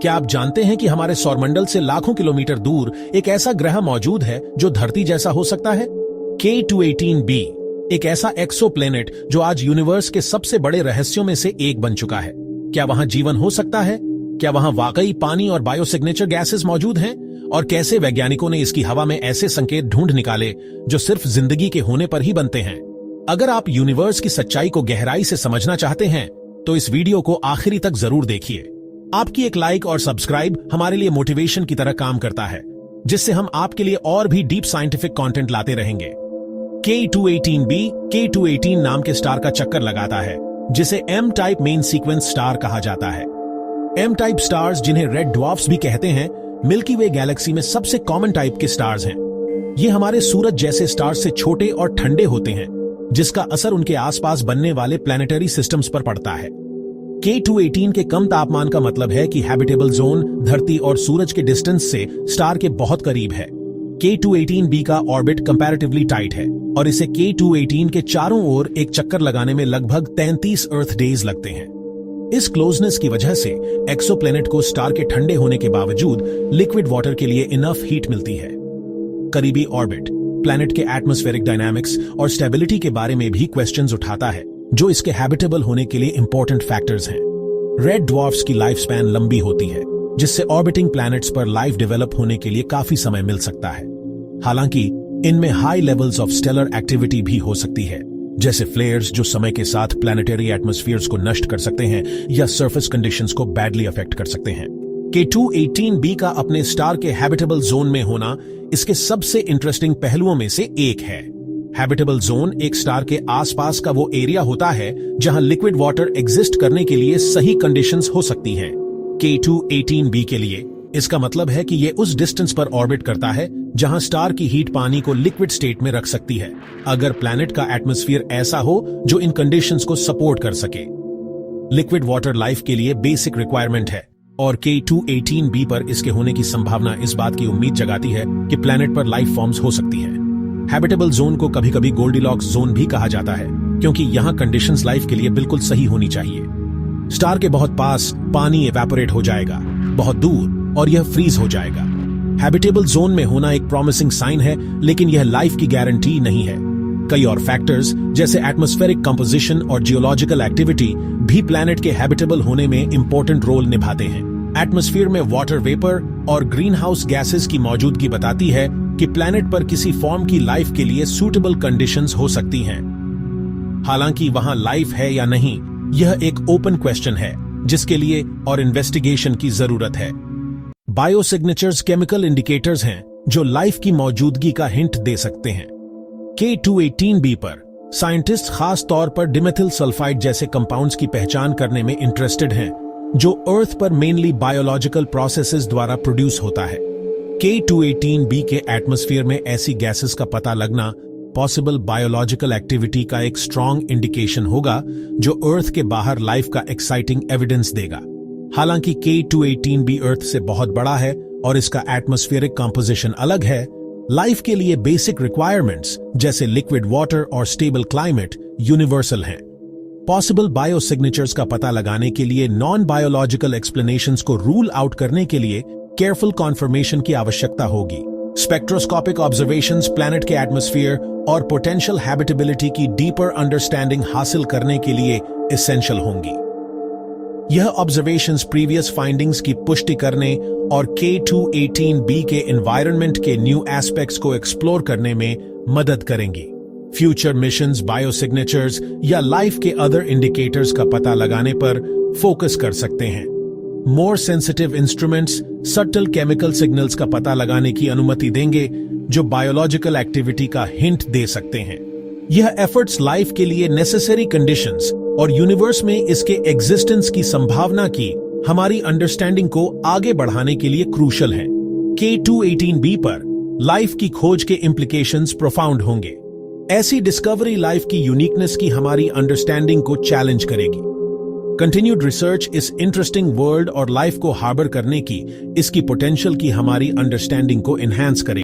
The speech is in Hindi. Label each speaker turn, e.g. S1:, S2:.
S1: क्या आप जानते हैं कि हमारे सौरमंडल से लाखों किलोमीटर दूर एक ऐसा ग्रह मौजूद है जो धरती जैसा हो सकता है? K218b एक ऐसा एक्सोप्लैनेट जो आज यूनिवर्स के सबसे बड़े रहस्यों में से एक बन चुका है। क्या वहां जीवन हो सकता है? क्या वहां वाकई पानी और बायोसिग्नेचर गैसेस मौजूद हैं? और कैसे वैज्ञानिकों ने इसकी हवा में ऐसे संकेत ढूंढ निकाले जो सिर्फ जिंदगी के होने पर ही बनते हैं? अगर आप यूनिवर्स की सच्चाई को गहराई से समझना चाहते हैं तो इस वीडियो को आखिरी तक जरूर देखिए। आपकी एक लाइक और सब्सक्राइब हमारे लिए मोटिवेशन की तरह काम करता है, जिससे हम आपके लिए और भी डीप साइंटिफिक कंटेंट लाते रहेंगे। K218b K218 नाम के स्टार का चक्कर लगाता है, जिसे M type main sequence star कहा जाता है। M टाइप स्टार्स, जिन्हें रेड ड्वार्फ्स भी कहते हैं, मिल्की वे गैलेक्सी में सबसे कॉमन टाइप के स्टार्स हैं। ये हमारे सूरज जैसे स्टार्स से छोटे और ठंडे होते हैं, जिसका असर उनके आसपास बनने वाले प्लैनेटरी सिस्टम्स पर पड़ता है। K218 के कम तापमान का मतलब है कि हैबिटेबल जोन धरती और सूरज के डिस्टेंस से स्टार के बहुत करीब है। K218b का ऑर्बिट कंपैरेटिवली टाइट है और इसे K218 के चारों ओर एक चक्कर लगाने में लगभग 33 अर्थ डेज लगते हैं। इस क्लोजनेस की वजह से एक्सोप्लैनेट को स्टार के ठंडे होने के बावजूद लिक्विड वाटर के लिए इनफ हीट मिलती है। करीबी ऑर्बिट प्लैनेट के एटमॉस्फेरिक डायनामिक्स और स्टेबिलिटी के बारे में भी क्वेश्चंस उठाता है, जो इसके हैबिटेबल होने के लिए इंपॉर्टेंट फैक्टर्स हैं। रेड ड्वार्फ्स की लाइफ स्पैन लंबी होती है, जिससे ऑर्बिटिंग प्लैनेट्स पर लाइफ डेवलप होने के लिए काफी समय मिल सकता है। हालांकि इनमें high levels of stellar activity भी हो सकती है, जैसे फ्लेयर्स जो समय के साथ प्लैनेटरी एटमॉस्फेयर्स को नष्ट कर सकते हैं या सरफेस कंडीशंस को बैडली अफेक्ट कर सकते हैं। K218b का अपने स्टार के हैबिटेबल जोन में होना इसके सबसे इंटरेस्टिंग पहलुओं में से एक है। हैबिटेबल जोन एक स्टार के आसपास का वो एरिया होता है जहां लिक्विड वाटर एग्जिस्ट करने के लिए सही कंडीशंस हो सकती हैं। K218b के लिए इसका मतलब है कि ये उस डिस्टेंस पर ऑर्बिट करता है जहां स्टार की हीट पानी को लिक्विड स्टेट में रख सकती है, अगर प्लैनेट का एटमॉस्फेयर ऐसा हो जो इन कंडीशंस को सपोर्ट कर सके। लिक्विड वाटर लाइफ के लिए बेसिक रिक्वायरमेंट है और K218b पर इसके होने की संभावना इस बात की उम्मीद जगाती है कि प्लैनेट पर लाइफ फॉर्म्स हो सकती हैं। हैबिटेबल जोन को कभी कभी गोल्डीलॉक्स जोन भी कहा जाता है, क्योंकि यहां कंडीशंस लाइफ के लिए बिल्कुल सही होनी चाहिए। स्टार के बहुत पास पानी एवेपोरेट हो जाएगा, बहुत दूर और यह फ्रीज हो जाएगा। हैबिटेबल जोन में होना एक प्रॉमिसिंग साइन है, लेकिन यह लाइफ की गारंटी नहीं है। कई और फैक्टर्स जैसे एटमॉस्फेरिक कंपोजिशन और जियोलॉजिकल एक्टिविटी भी प्लैनेट के हैबिटेबल होने में इंपॉर्टेंट रोल निभाते हैं। एटमॉस्फेयर में वाटर वेपर और ग्रीन हाउस गैसेस की मौजूदगी बताती है कि प्लैनेट पर किसी फॉर्म की लाइफ के लिए सूटेबल कंडीशंस हो सकती हैं। हालांकि वहां लाइफ है या नहीं, यह एक ओपन क्वेश्चन है जिसके लिए और इन्वेस्टिगेशन की जरूरत है। बायोसिग्नेचर्स केमिकल इंडिकेटर्स हैं जो लाइफ की मौजूदगी का हिंट दे सकते हैं। K218b पर साइंटिस्ट खास तौर पर डिमेथिल सल्फाइड जैसे कंपाउंड्स की पहचान करने में इंटरेस्टेड हैं, जो अर्थ पर मेनली बायोलॉजिकल प्रोसेसेस द्वारा प्रोड्यूस होता है। K218b के एटमॉस्फेयर में ऐसी गैसेस का पता लगना पॉसिबल बायोलॉजिकल एक्टिविटी का एक स्ट्रॉन्ग इंडिकेशन होगा, जो अर्थ के बाहर लाइफ का एक्साइटिंग एविडेंस देगा। हालांकि K218b अर्थ से बहुत बड़ा है और इसका एटमॉस्फेरिक कंपोजिशन अलग है, लाइफ के लिए बेसिक रिक्वायरमेंट्स जैसे लिक्विड वाटर और स्टेबल क्लाइमेट यूनिवर्सल हैं। पॉसिबल बायोसिग्नेचर्स का पता लगाने के लिए नॉन बायोलॉजिकल एक्सप्लेनेशंस को रूल आउट करने के लिए केयरफुल कॉन्फर्मेशन की आवश्यकता होगी। स्पेक्ट्रोस्कोपिक ऑब्जर्वेशंस प्लैनेट के एटमॉस्फेयर और पोटेंशियल हैबिटेबिलिटी की डीपर अंडरस्टैंडिंग हासिल करने के लिए एसेंशियल होंगी। यह ऑब्जर्वेशंस प्रीवियस फाइंडिंग्स की पुष्टि करने और K218b के एनवायरनमेंट के न्यू एस्पेक्ट्स को एक्सप्लोर करने में मदद करेंगी। फ्यूचर मिशंस बायोसिग्नेचर्स या लाइफ के अदर इंडिकेटर्स का पता लगाने पर फोकस कर सकते हैं। More sensitive instruments subtle chemical signals का पता लगाने की अनुमति देंगे, जो बायोलॉजिकल एक्टिविटी का हिंट दे सकते हैं। यह एफर्ट्स लाइफ के लिए नेसेसरी कंडीशंस और यूनिवर्स में इसके एग्जिस्टेंस की संभावना की हमारी अंडरस्टैंडिंग को आगे बढ़ाने के लिए क्रूशल है। K218b पर लाइफ की खोज के इंप्लीकेशंस प्रोफाउंड होंगे। ऐसी डिस्कवरी लाइफ की यूनिकनेस की हमारी अंडरस्टैंडिंग को चैलेंज करेगी। कंटिन्यूड रिसर्च इस इंटरेस्टिंग वर्ल्ड और लाइफ को हार्बर करने की इसकी पोटेंशियल की हमारी अंडरस्टैंडिंग को एनहांस करेगी।